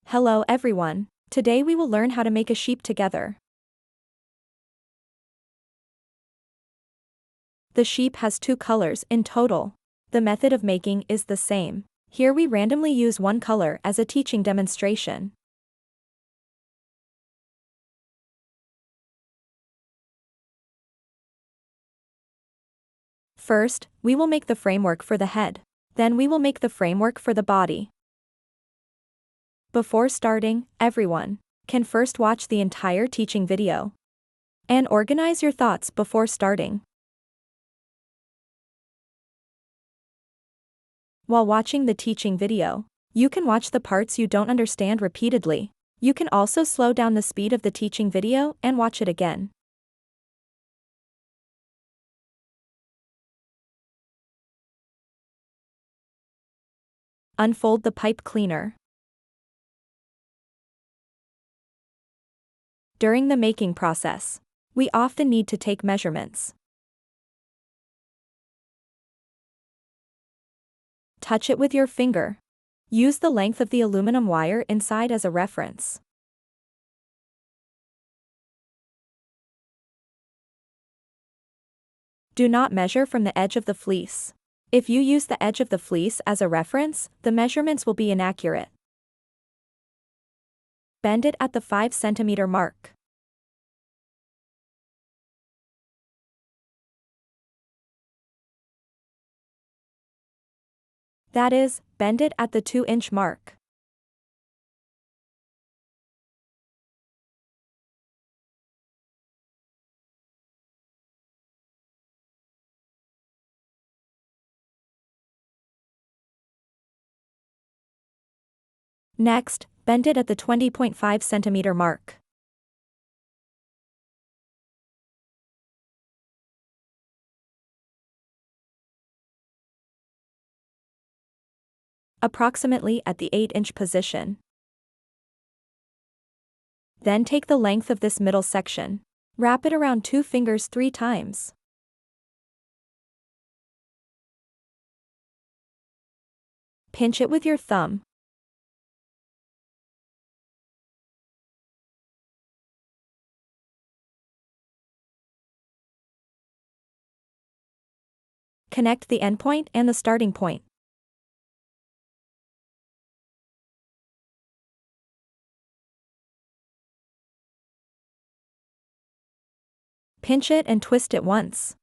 Hello everyone. Today we will learn how to make a sheep together. The sheep has two colors in total. The method of making is the same. Here we randomly use one color as a teaching demonstration. First, we will make the framework for the head. Then we will make the framework for the body. Before starting, everyone can first watch the entire teaching video and organize your thoughts before starting. While watching the teaching video, you can watch the parts you don't understand repeatedly. You can also slow down the speed of the teaching video and watch it again. Unfold the pipe cleaner. During the making process, we often need to take measurements. Touch it with your finger. Use the length of the aluminum wire inside as a reference. Do not measure from the edge of the fleece. If you use the edge of the fleece as a reference, the measurements will be inaccurate. Bend it at the 5 cm mark. That is, bend it at the 2-inch mark. Next, bend it at the 20.5 cm mark. Approximately at the 8-inch position. Then take the length of this middle section. Wrap it around 2 fingers 3 times. Pinch it with your thumb. Connect the endpoint and the starting point. Pinch it and twist it once.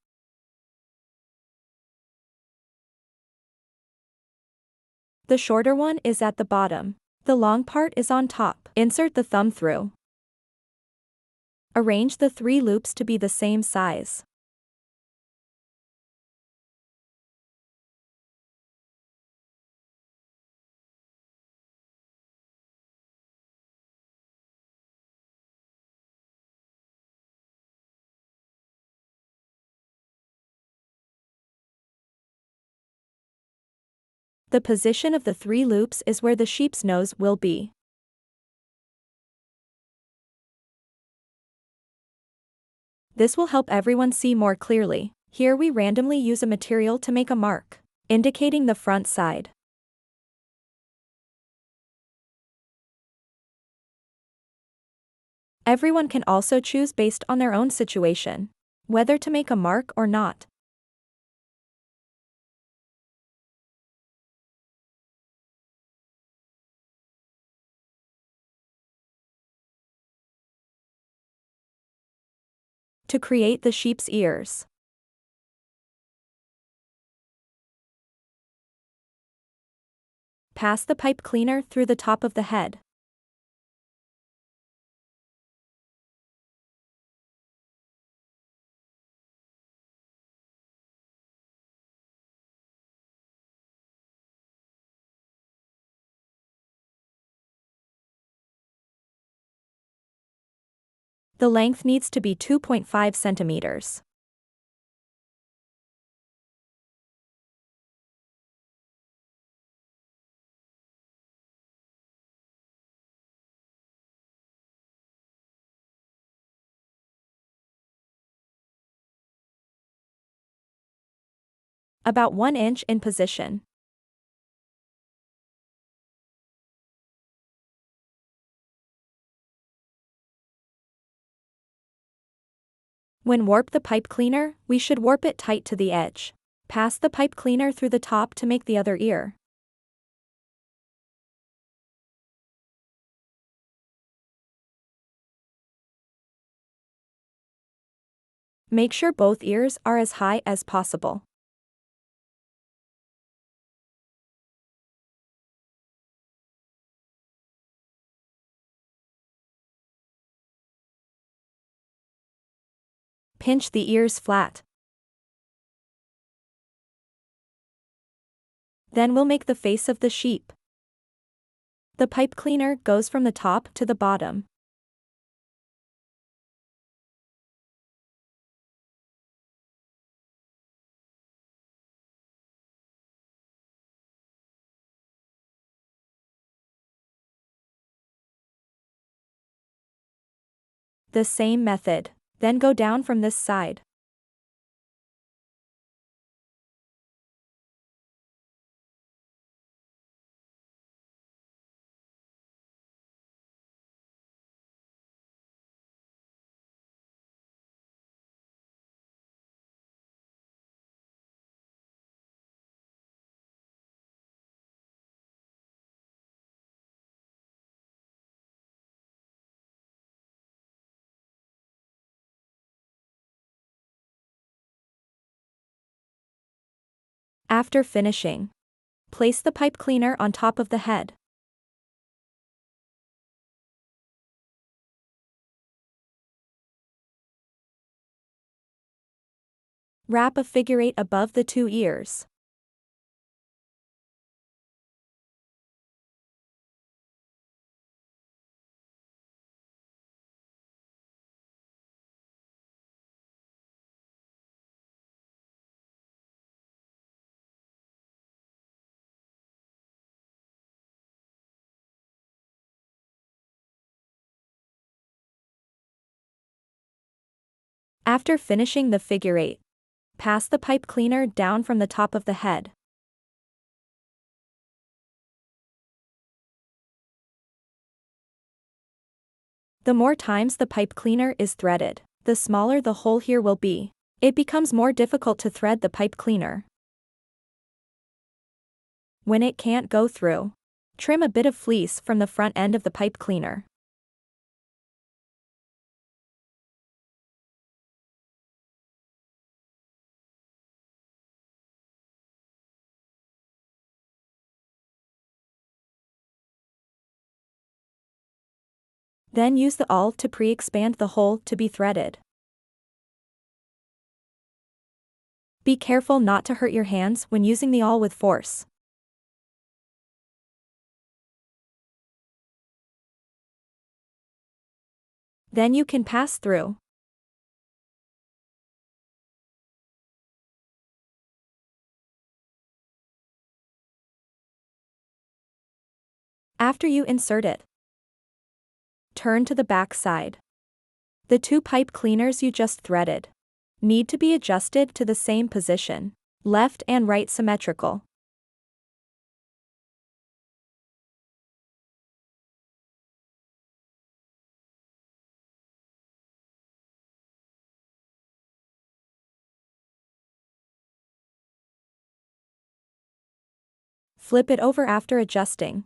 The shorter one is at the bottom. The long part is on top. Insert the thumb through. Arrange the 3 loops to be the same size. The position of the 3 loops is where the sheep's nose will be. This will help everyone see more clearly. Here we randomly use a material to make a mark, indicating the front side. Everyone can also choose based on their own situation, whether to make a mark or not. To create the sheep's ears, pass the pipe cleaner through the top of the head. The length needs to be 2.5 centimeters. About 1 inch in position. When warp the pipe cleaner, we should warp it tight to the edge. Pass the pipe cleaner through the top to make the other ear. Make sure both ears are as high as possible. Pinch the ears flat. Then we'll make the face of the sheep. The pipe cleaner goes from the top to the bottom. The same method. Then go down from this side. After finishing, place the pipe cleaner on top of the head. Wrap a figure 8 above the 2 ears. After finishing the figure 8, pass the pipe cleaner down from the top of the head. The more times the pipe cleaner is threaded, the smaller the hole here will be. It becomes more difficult to thread the pipe cleaner. When it can't go through, trim a bit of fleece from the front end of the pipe cleaner. Then use the awl to pre-expand the hole to be threaded. Be careful not to hurt your hands when using the awl with force. Then you can pass through. After you insert it, turn to the back side. The 2 pipe cleaners you just threaded need to be adjusted to the same position, left and right symmetrical. Flip it over after adjusting.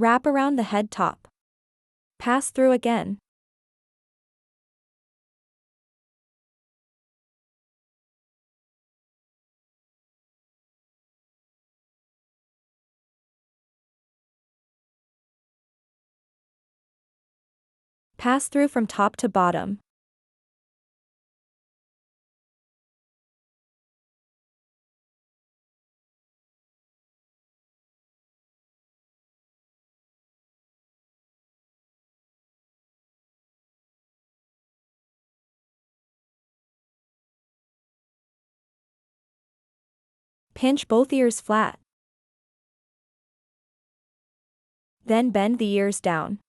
Wrap around the head top. Pass through again. Pass through from top to bottom. Pinch both ears flat. Then bend the ears down.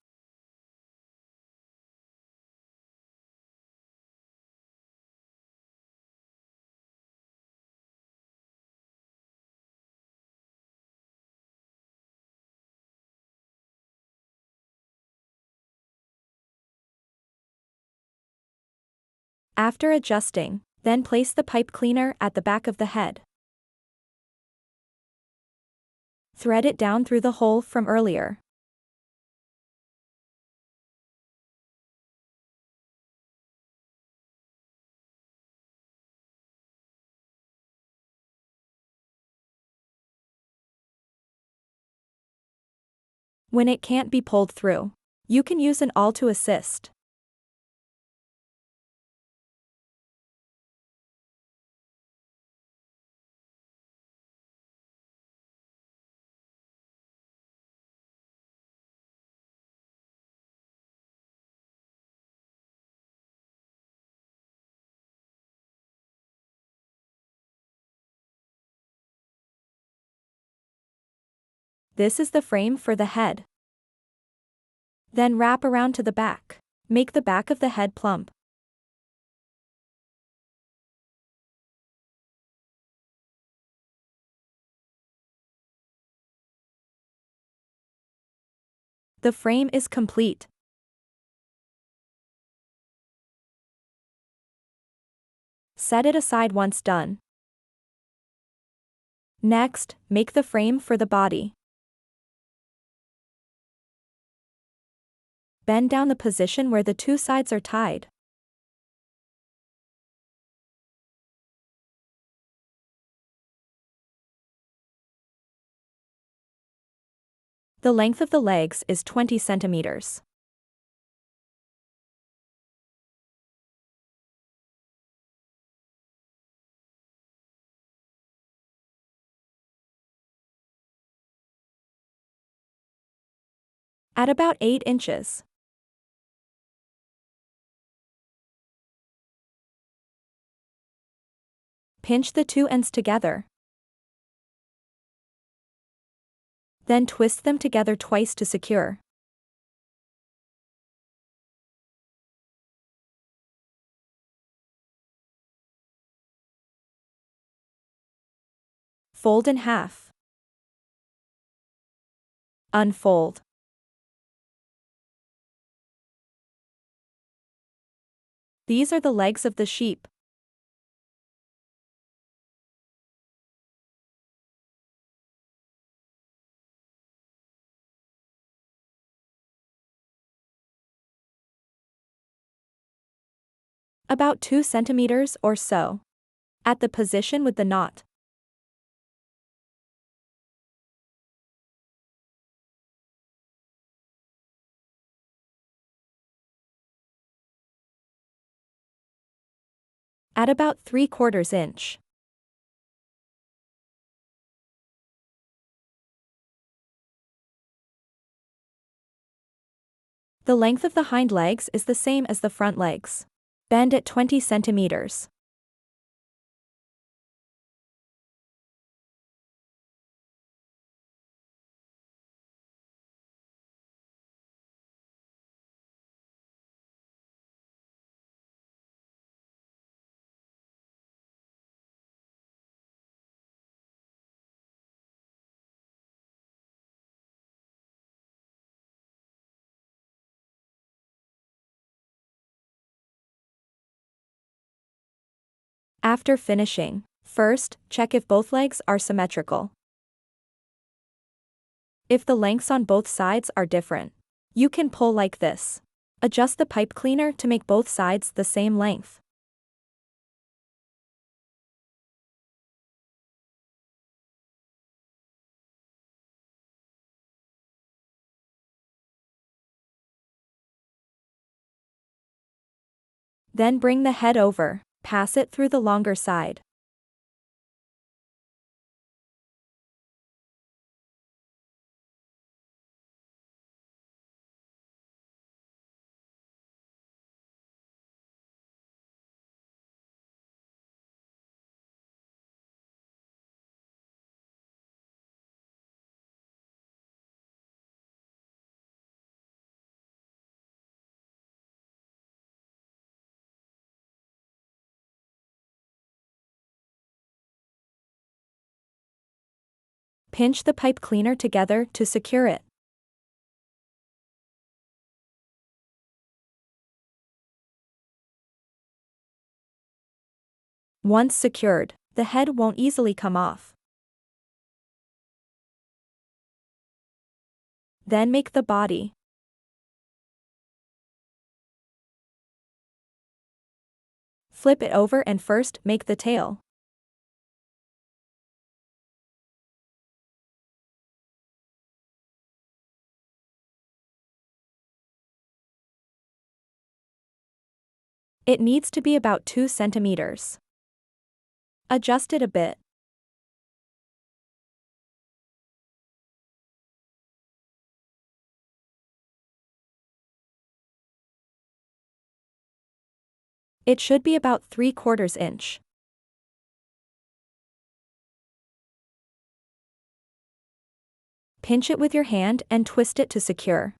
After adjusting, then place the pipe cleaner at the back of the head. Thread it down through the hole from earlier. When it can't be pulled through, you can use an awl to assist. This is the frame for the head. Then wrap around to the back. Make the back of the head plump. The frame is complete. Set it aside once done. Next, make the frame for the body. Bend down the position where the two sides are tied. The length of the legs is 20 centimeters. At about 8 inches. Pinch the two ends together. Then twist them together twice to secure. Fold in half. Unfold. These are the legs of the sheep. About 2 centimeters or so. At the position with the knot. At about 3/4 inch. The length of the hind legs is the same as the front legs. Bend at 20 centimeters. After finishing, first, check if both legs are symmetrical. If the lengths on both sides are different, you can pull like this. Adjust the pipe cleaner to make both sides the same length. Then bring the head over, pass it through the longer side. Pinch the pipe cleaner together to secure it. Once secured, the head won't easily come off. Then make the body. Flip it over and first make the tail. It needs to be about 2 centimeters. Adjust it a bit. It should be about 3/4 inch. Pinch it with your hand and twist it to secure.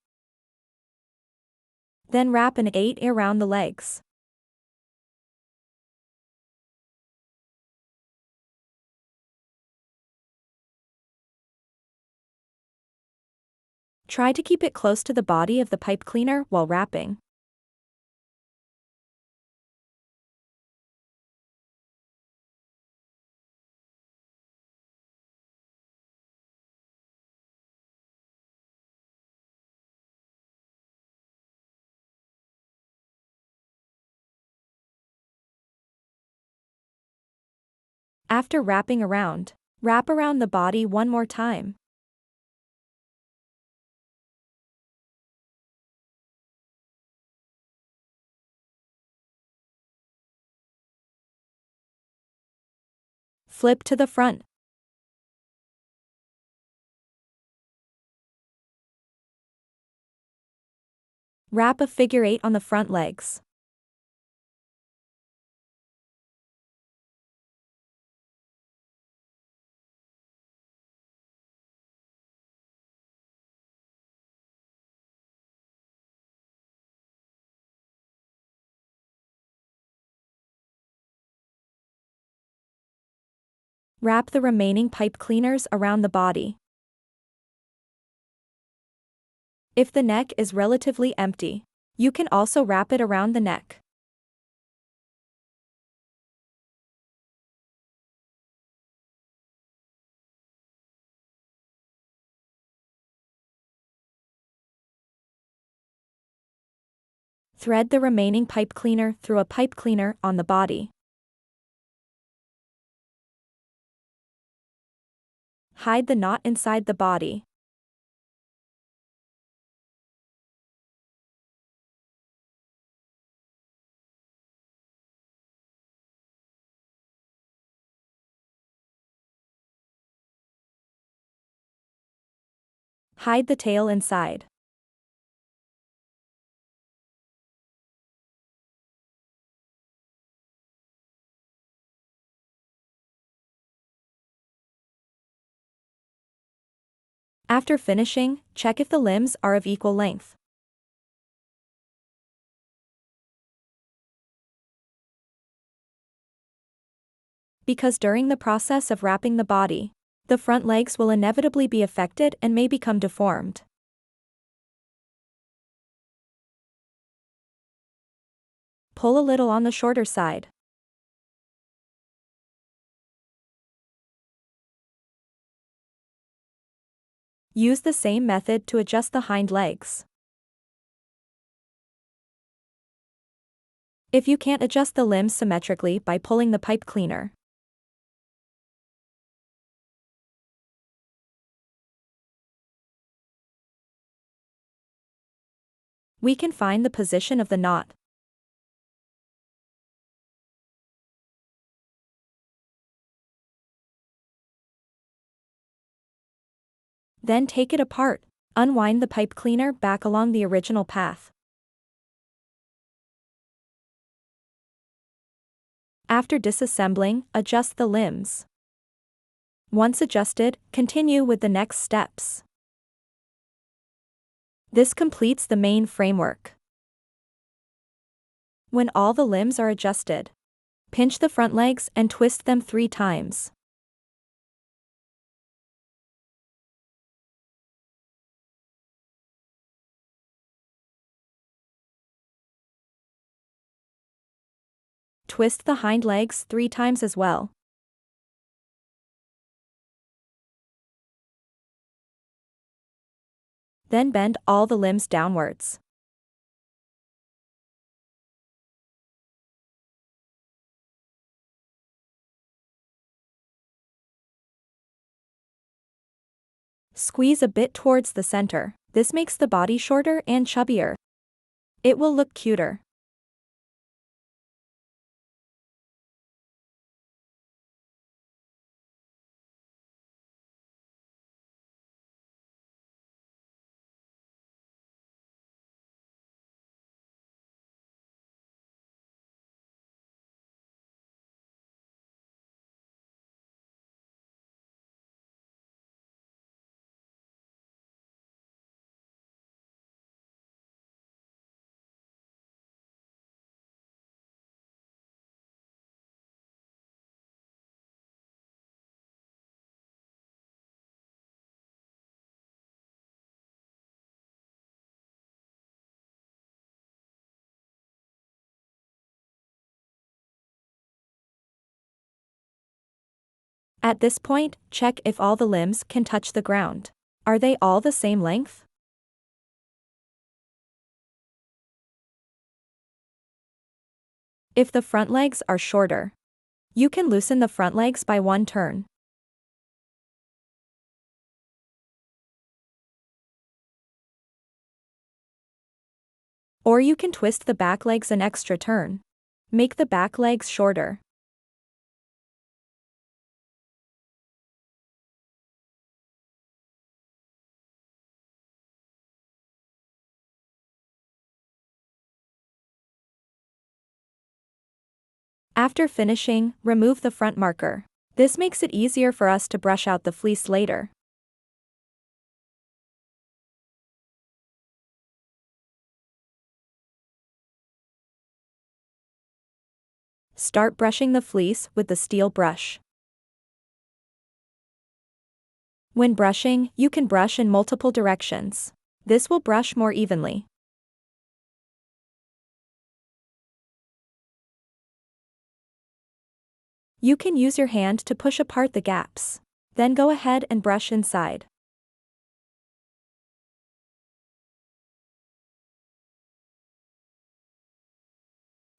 Then wrap an 8 around the legs. Try to keep it close to the body of the pipe cleaner while wrapping. After wrapping around, wrap around the body one more time. Flip to the front. Wrap a figure 8 on the front legs. Wrap the remaining pipe cleaners around the body. If the neck is relatively empty, you can also wrap it around the neck. Thread the remaining pipe cleaner through a pipe cleaner on the body. Hide the knot inside the body. Hide the tail inside. After finishing, check if the limbs are of equal length. Because during the process of wrapping the body, the front legs will inevitably be affected and may become deformed. Pull a little on the shorter side. Use the same method to adjust the hind legs. If you can't adjust the limbs symmetrically by pulling the pipe cleaner, we can find the position of the knot. Then take it apart, unwind the pipe cleaner back along the original path. After disassembling, adjust the limbs. Once adjusted, continue with the next steps. This completes the main framework. When all the limbs are adjusted, pinch the front legs and twist them 3 times. Twist the hind legs 3 times as well. Then bend all the limbs downwards. Squeeze a bit towards the center. This makes the body shorter and chubbier. It will look cuter. At this point, check if all the limbs can touch the ground. Are they all the same length? If the front legs are shorter, you can loosen the front legs by 1 turn. Or you can twist the back legs an extra turn. Make the back legs shorter. After finishing, remove the front marker. This makes it easier for us to brush out the fleece later. Start brushing the fleece with the steel brush. When brushing, you can brush in multiple directions. This will brush more evenly. You can use your hand to push apart the gaps. Then go ahead and brush inside.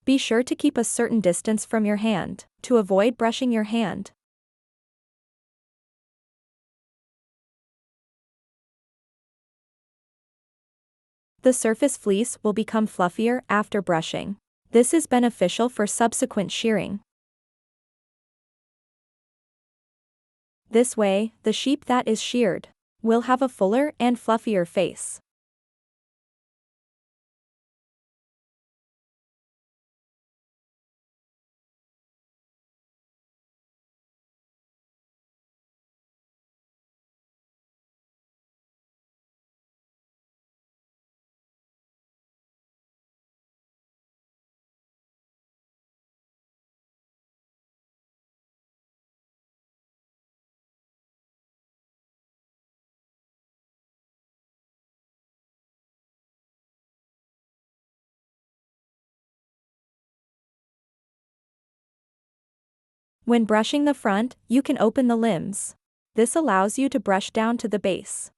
Be sure to keep a certain distance from your hand, to avoid brushing your hand. The surface fleece will become fluffier after brushing. This is beneficial for subsequent shearing. This way, the sheep that is sheared will have a fuller and fluffier face. When brushing the front, you can open the limbs. This allows you to brush down to the base.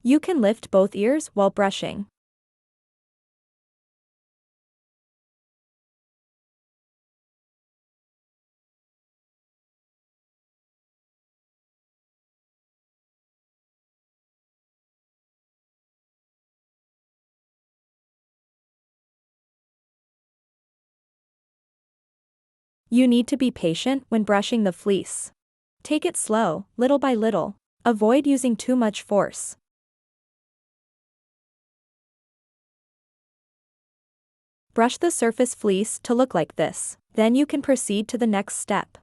You can lift both ears while brushing. You need to be patient when brushing the fleece. Take it slow, little by little. Avoid using too much force. Brush the surface fleece to look like this. Then you can proceed to the next step.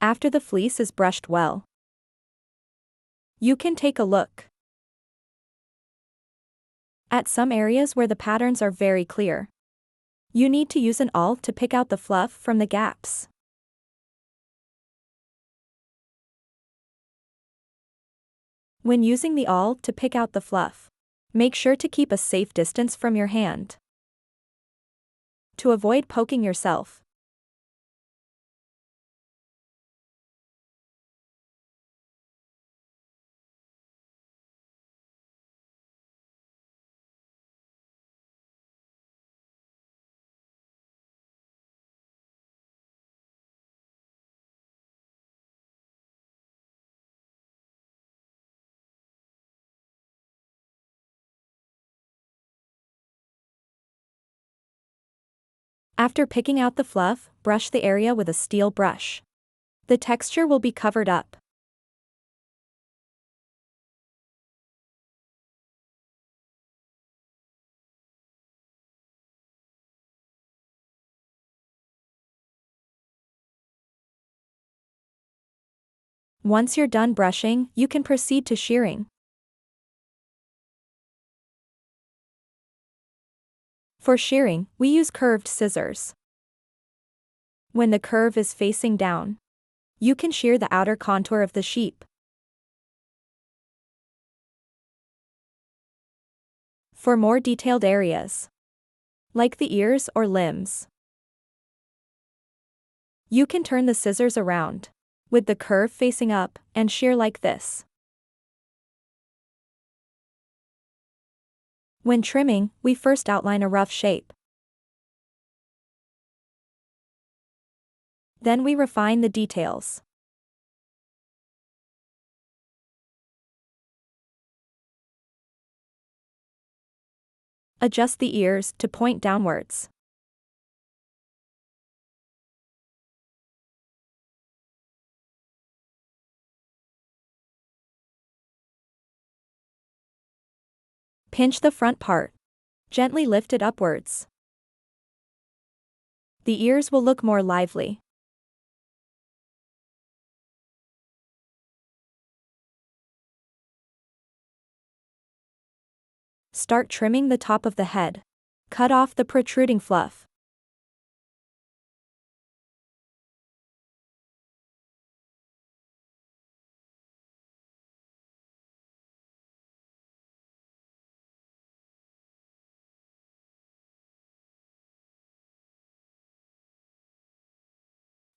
After the fleece is brushed well, You can take a look at some areas where the patterns are very clear. You need to use an awl to pick out the fluff from the gaps. When using the awl to pick out the fluff, make sure to keep a safe distance from your hand to avoid poking yourself. After picking out the fluff, brush the area with a steel brush. The texture will be covered up. Once you're done brushing, you can proceed to shearing. For shearing, we use curved scissors. When the curve is facing down, you can shear the outer contour of the sheep. For more detailed areas, like the ears or limbs, you can turn the scissors around, with the curve facing up, and shear like this. When trimming, we first outline a rough shape. Then we refine the details. Adjust the ears to point downwards. Pinch the front part. Gently lift it upwards. The ears will look more lively. Start trimming the top of the head. Cut off the protruding fluff.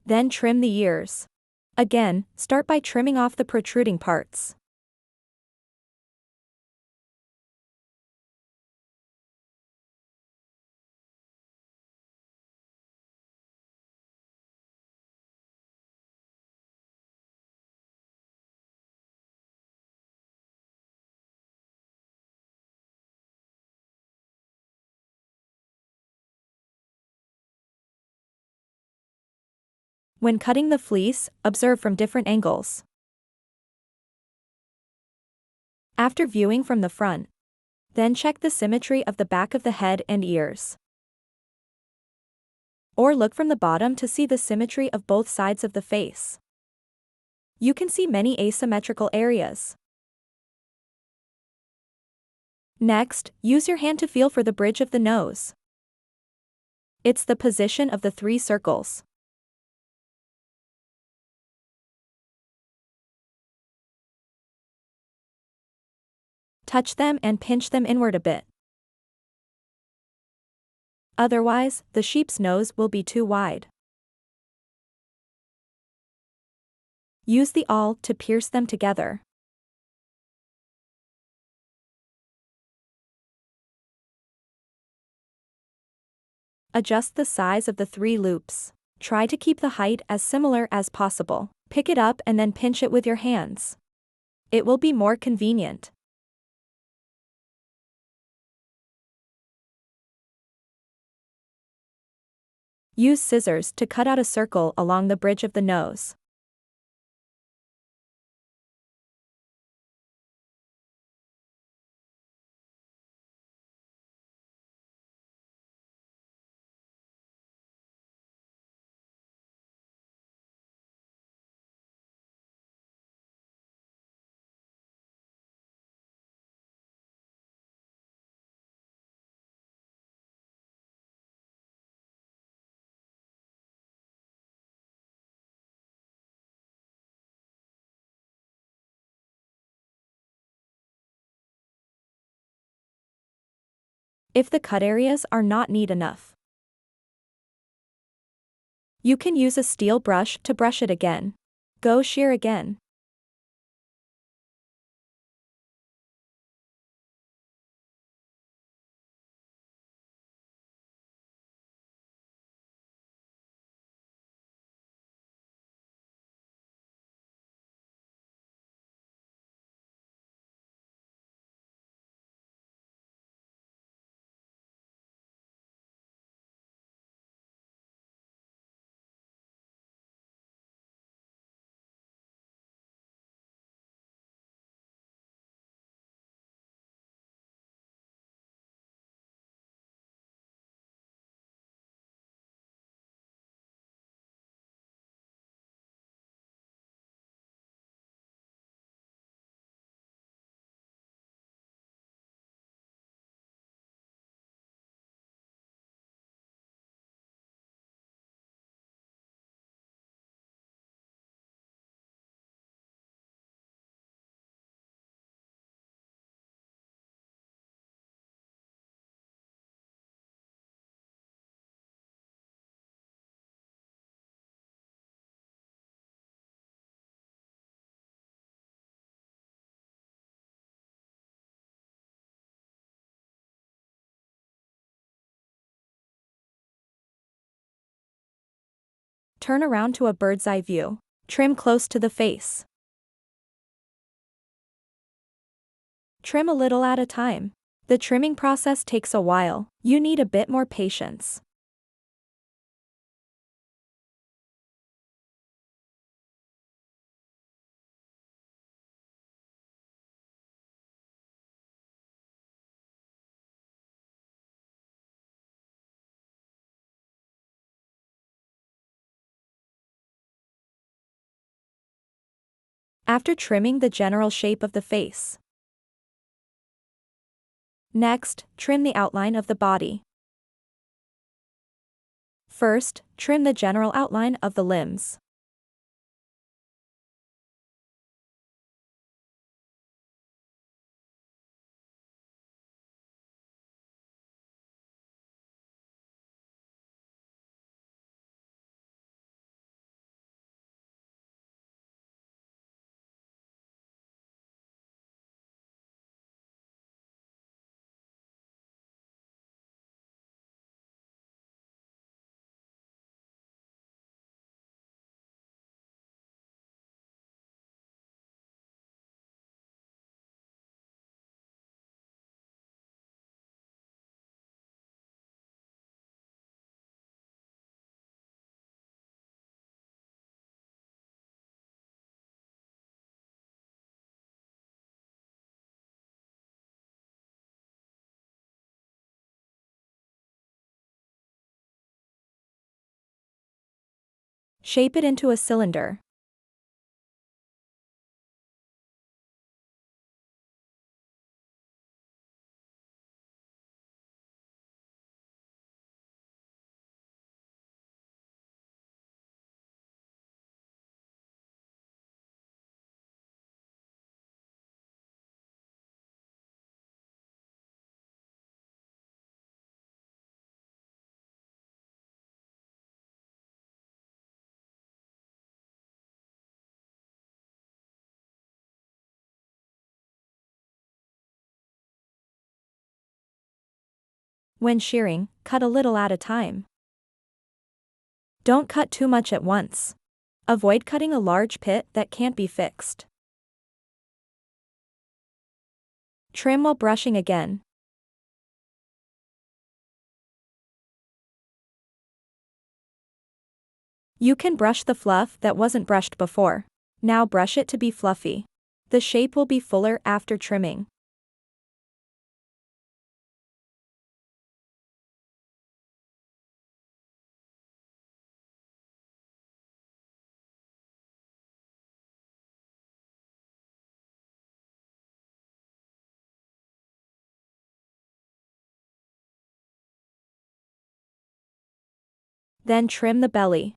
Then trim the ears. Again, start by trimming off the protruding parts. When cutting the fleece, observe from different angles. After viewing from the front, then check the symmetry of the back of the head and ears. Or look from the bottom to see the symmetry of both sides of the face. You can see many asymmetrical areas. Next, use your hand to feel for the bridge of the nose. It's the position of the 3 circles. Touch them and pinch them inward a bit. Otherwise, the sheep's nose will be too wide. Use the awl to pierce them together. Adjust the size of the 3 loops. Try to keep the height as similar as possible. Pick it up and then pinch it with your hands. It will be more convenient. Use scissors to cut out a circle along the bridge of the nose. if the cut areas are not neat enough. You can use a steel brush to brush it again. Go shear again. Turn around to a bird's eye view. Trim close to the face. Trim a little at a time. The trimming process takes a while. You need a bit more patience. After trimming the general shape of the face. Next, trim the outline of the body. First, trim the general outline of the limbs. Shape it into a cylinder. When shearing, cut a little at a time. Don't cut too much at once. Avoid cutting a large pit that can't be fixed. Trim while brushing again. You can brush the fluff that wasn't brushed before. Now brush it to be fluffy. The shape will be fuller after trimming. Then trim the belly.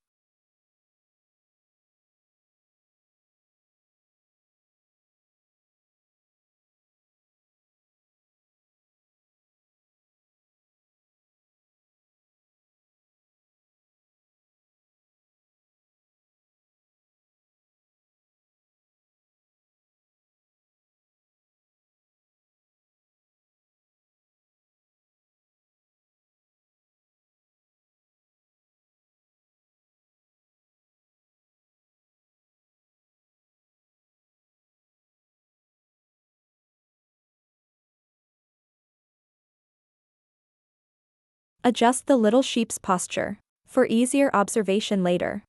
Adjust the little sheep's posture for easier observation later.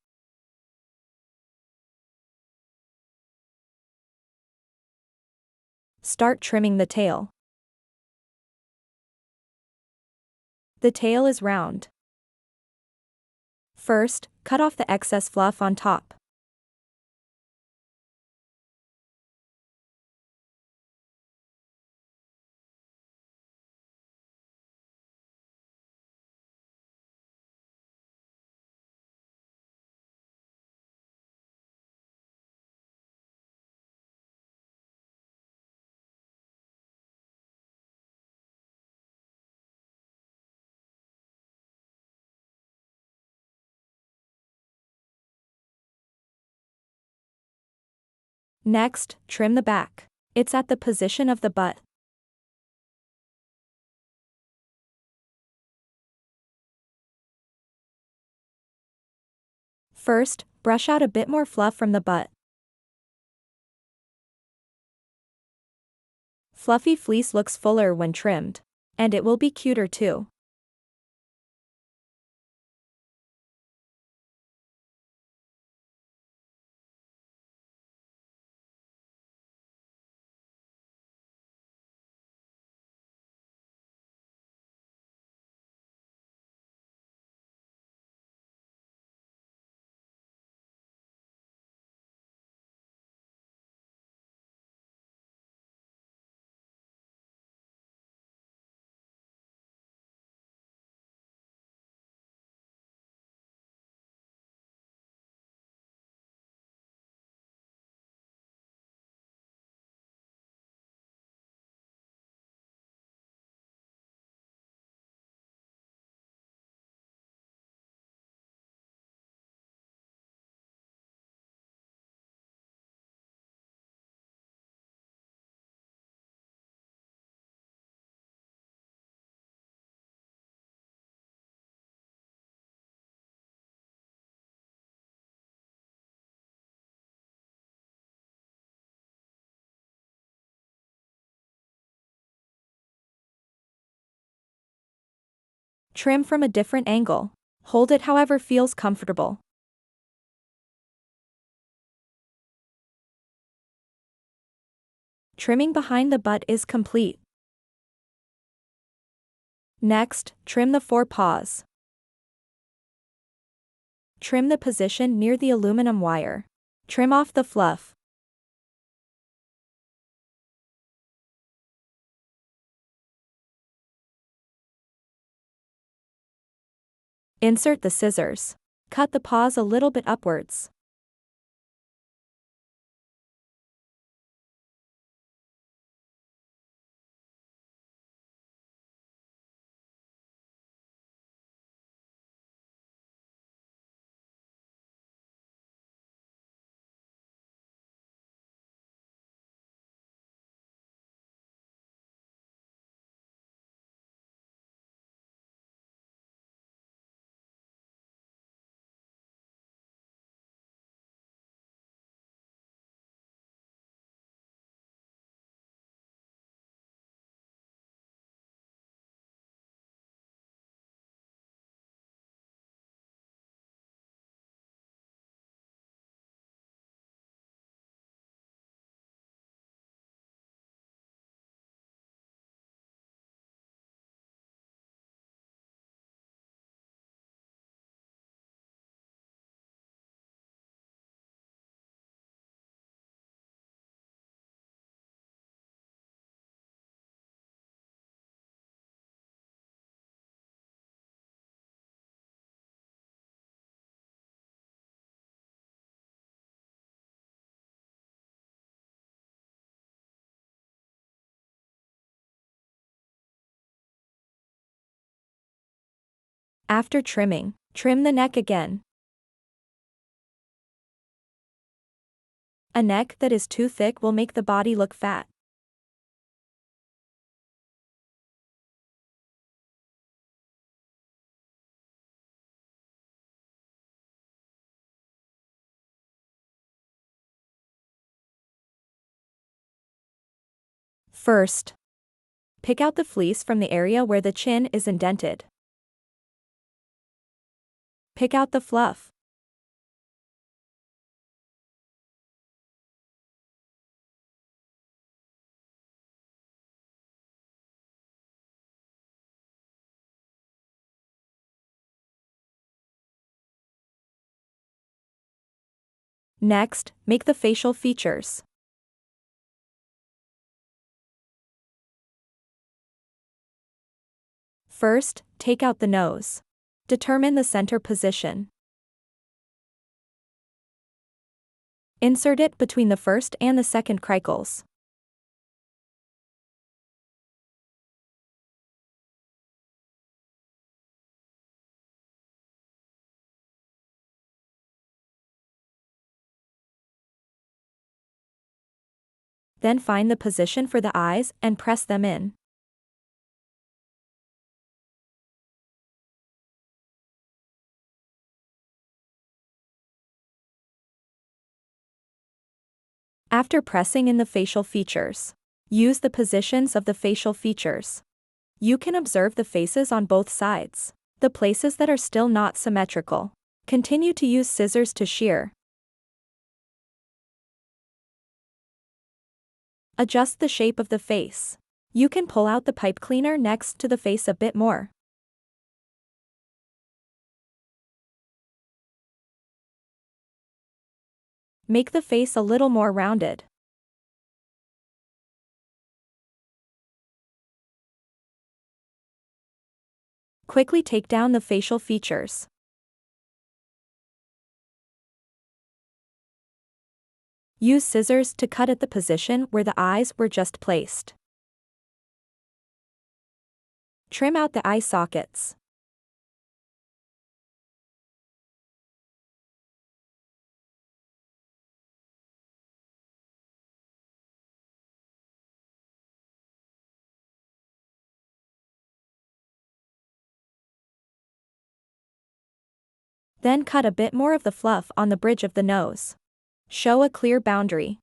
Start trimming the tail. The tail is round. First, cut off the excess fluff on top. Next, trim the back. It's at the position of the butt. First, brush out a bit more fluff from the butt. Fluffy fleece looks fuller when trimmed, and it will be cuter too. Trim from a different angle. Hold it however feels comfortable. Trimming behind the butt is complete. Next, trim the forepaws. Trim the position near the aluminum wire. Trim off the fluff. Insert the scissors. Cut the paws a little bit upwards. After trimming, trim the neck again. A neck that is too thick will make the body look fat. First, pick out the fleece from the area where the chin is indented. Pick out the fluff. Next, make the facial features. First, take out the nose. Determine the center position. Insert it between the first and the second crinkles. Then find the position for the eyes and press them in. After pressing in the facial features, use the positions of the facial features. You can observe the faces on both sides. The places that are still not symmetrical, continue to use scissors to shear. Adjust the shape of the face. You can pull out the pipe cleaner next to the face a bit more. Make the face a little more rounded. Quickly take down the facial features. Use scissors to cut at the position where the eyes were just placed. Trim out the eye sockets. Then cut a bit more of the fluff on the bridge of the nose. Show a clear boundary.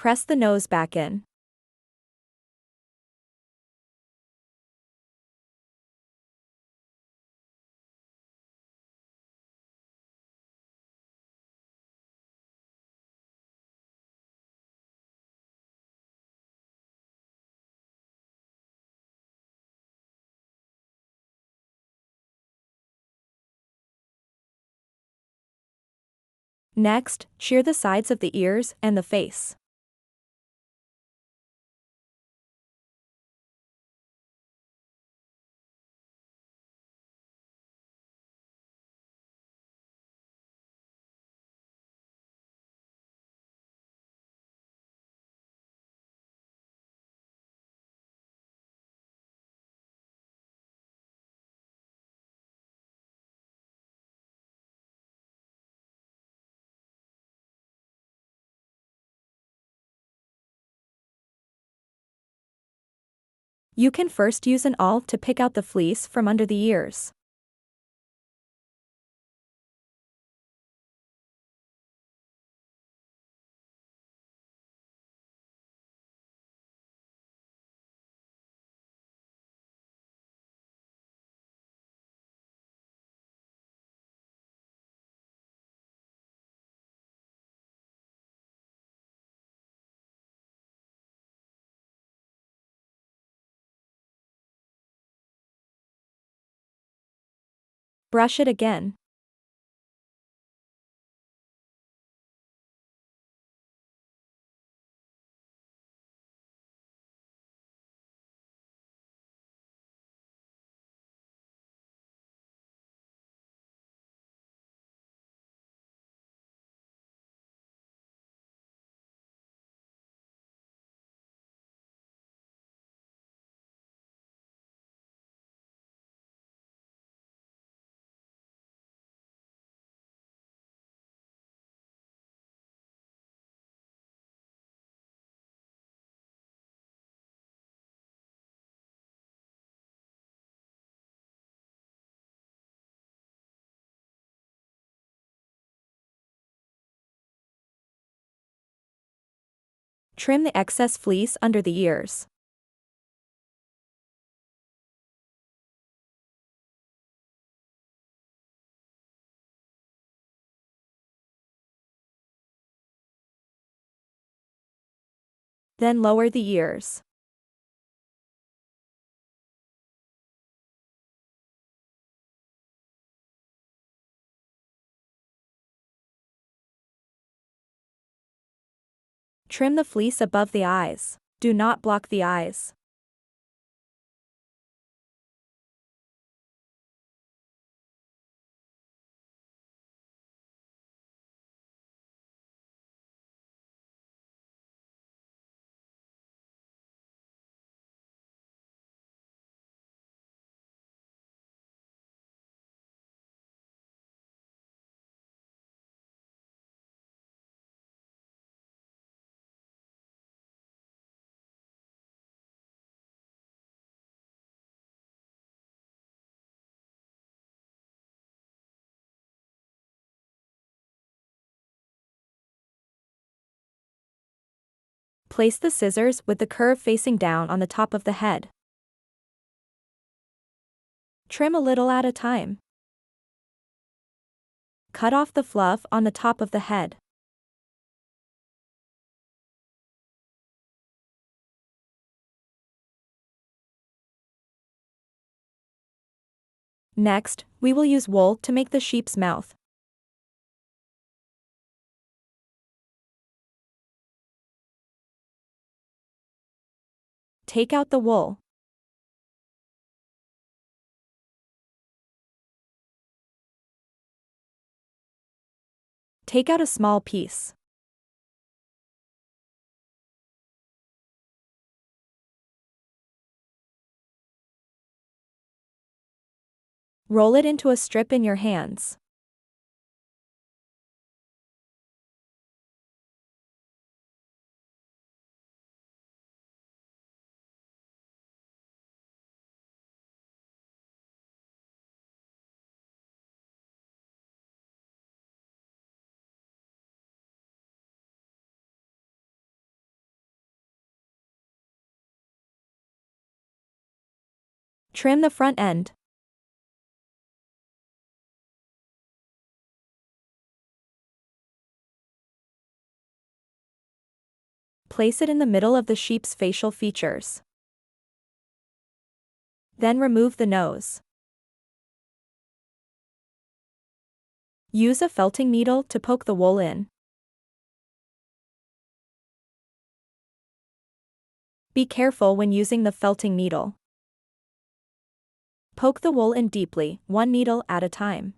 Press the nose back in. Next, shear the sides of the ears and the face. You can first use an awl to pick out the fleece from under the ears. Brush it again. Trim the excess fleece under the ears. Then lower the ears. Trim the fleece above the eyes. Do not block the eyes. Place the scissors with the curve facing down on the top of the head. Trim a little at a time. Cut off the fluff on the top of the head. Next, we will use wool to make the sheep's mouth. Take out the wool. Take out a small piece. Roll it into a strip in your hands. Trim the front end. Place it in the middle of the sheep's facial features. Then remove the nose. Use a felting needle to poke the wool in. Be careful when using the felting needle. Poke the wool in deeply, one needle at a time.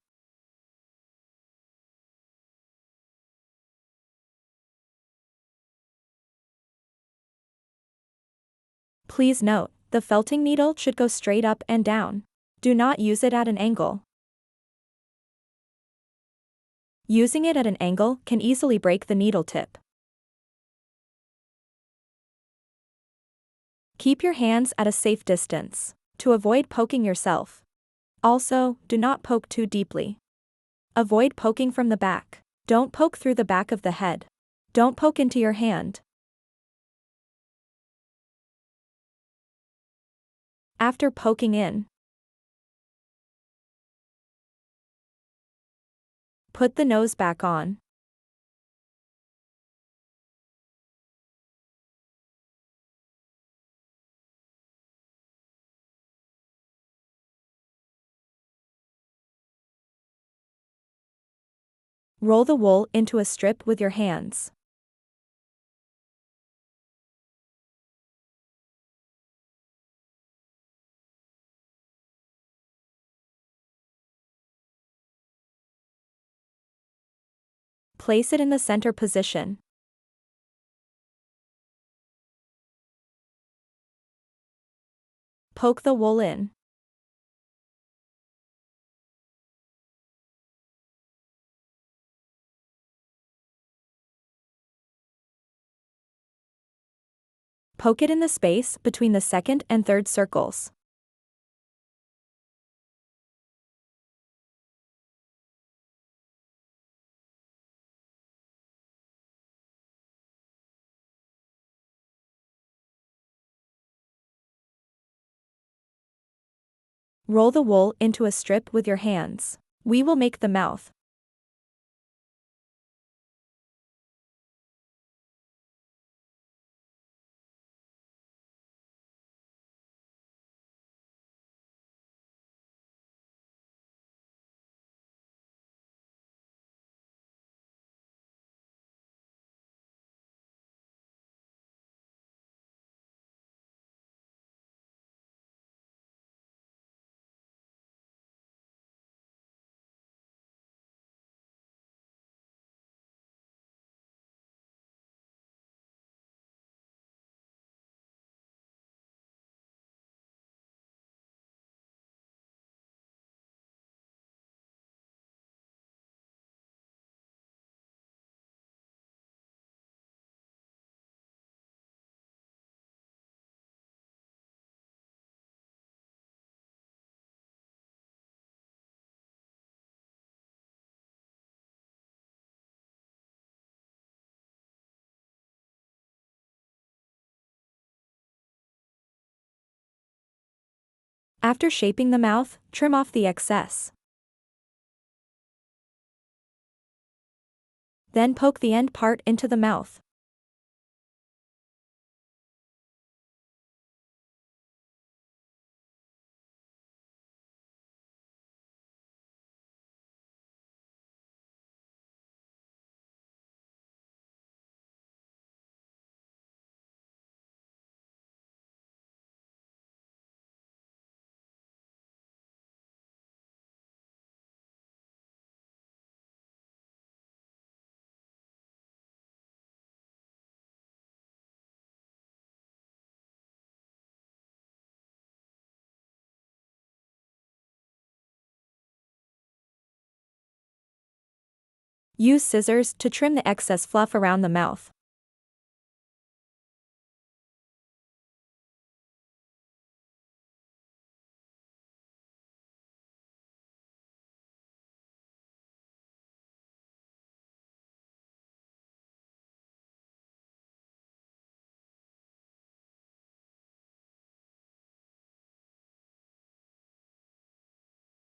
Please note, the felting needle should go straight up and down. Do not use it at an angle. Using it at an angle can easily break the needle tip. Keep your hands at a safe distance, to avoid poking yourself. Also, do not poke too deeply. Avoid poking from the back. Don't poke through the back of the head. Don't poke into your hand. After poking in, put the nose back on. Roll the wool into a strip with your hands. Place it in the center position. Poke the wool in. Poke it in the space between the second and third circles. Roll the wool into a strip with your hands. We will make the mouth. After shaping the mouth, trim off the excess. Then poke the end part into the mouth. Use scissors to trim the excess fluff around the mouth.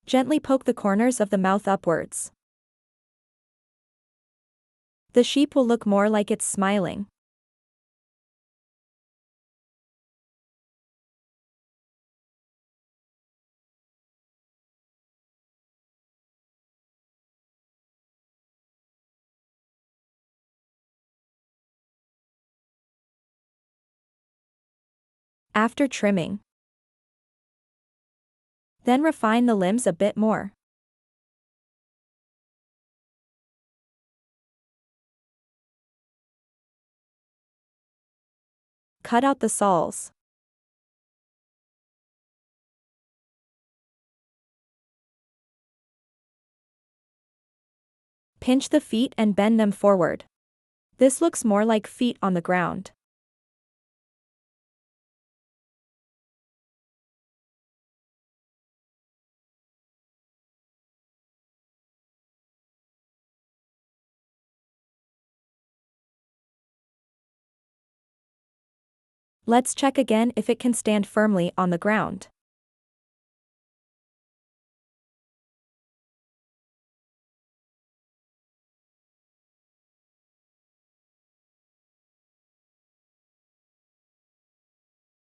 Gently poke the corners of the mouth upwards. The sheep will look more like it's smiling. After trimming, then refine the limbs a bit more. Cut out the soles. Pinch the feet and bend them forward. This looks more like feet on the ground. Let's check again if it can stand firmly on the ground.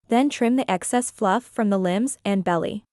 Then trim the excess fluff from the limbs and belly.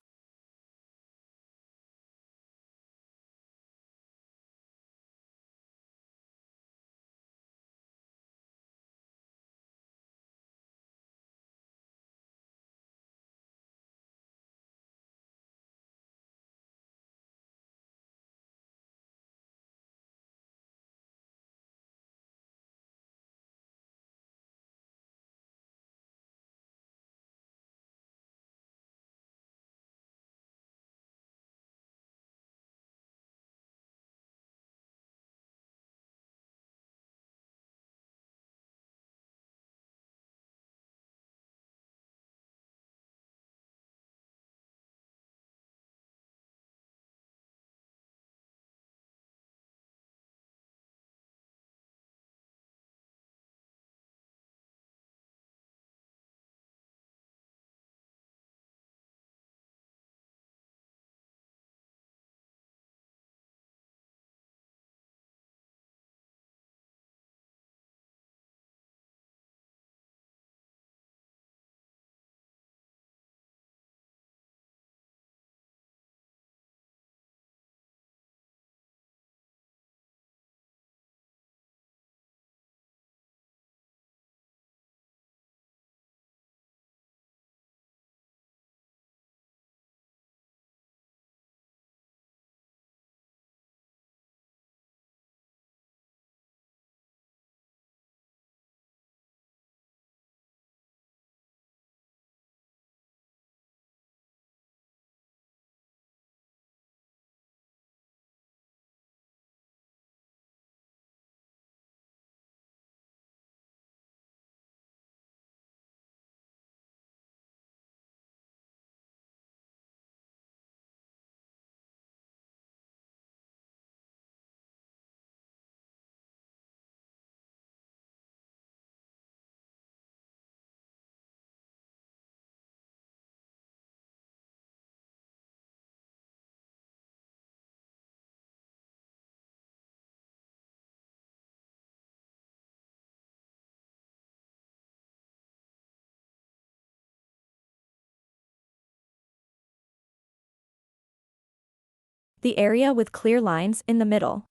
the area with clear lines in the middle.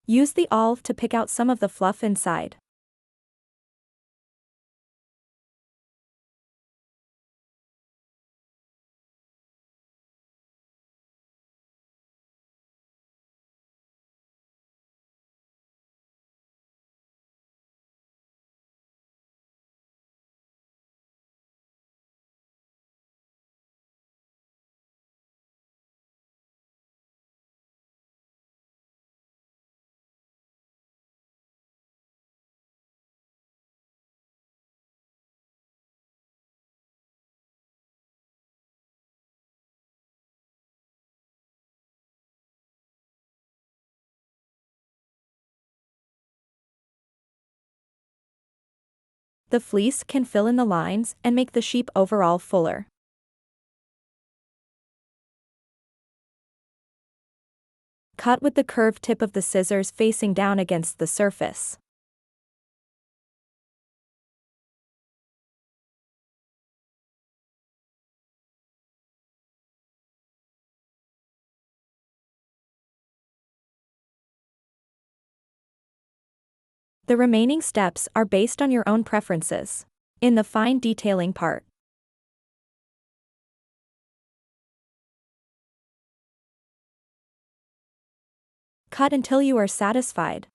Use the awl to pick out some of the fluff inside. The fleece can fill in the lines and make the sheep overall fuller. Cut with the curved tip of the scissors facing down against the surface. The remaining steps are based on your own preferences. In the fine detailing part, cut until you are satisfied.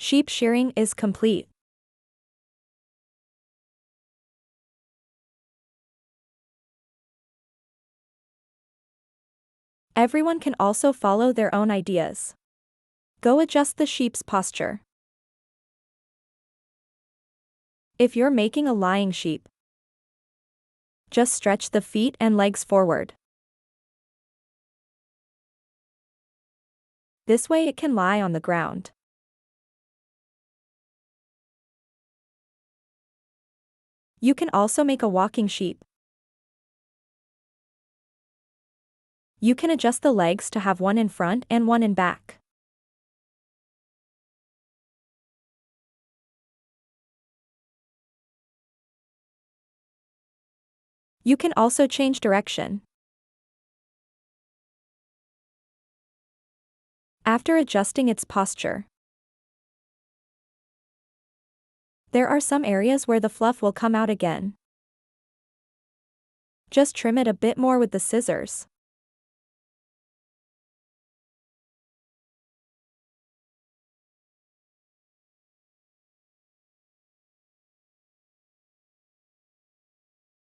Sheep shearing is complete. Everyone can also follow their own ideas. Go adjust the sheep's posture. If you're making a lying sheep, just stretch the feet and legs forward. This way it can lie on the ground. You can also make a walking sheep. You can adjust the legs to have one in front and one in back. You can also change direction. After adjusting its posture, there are some areas where the fluff will come out again. Just trim it a bit more with the scissors.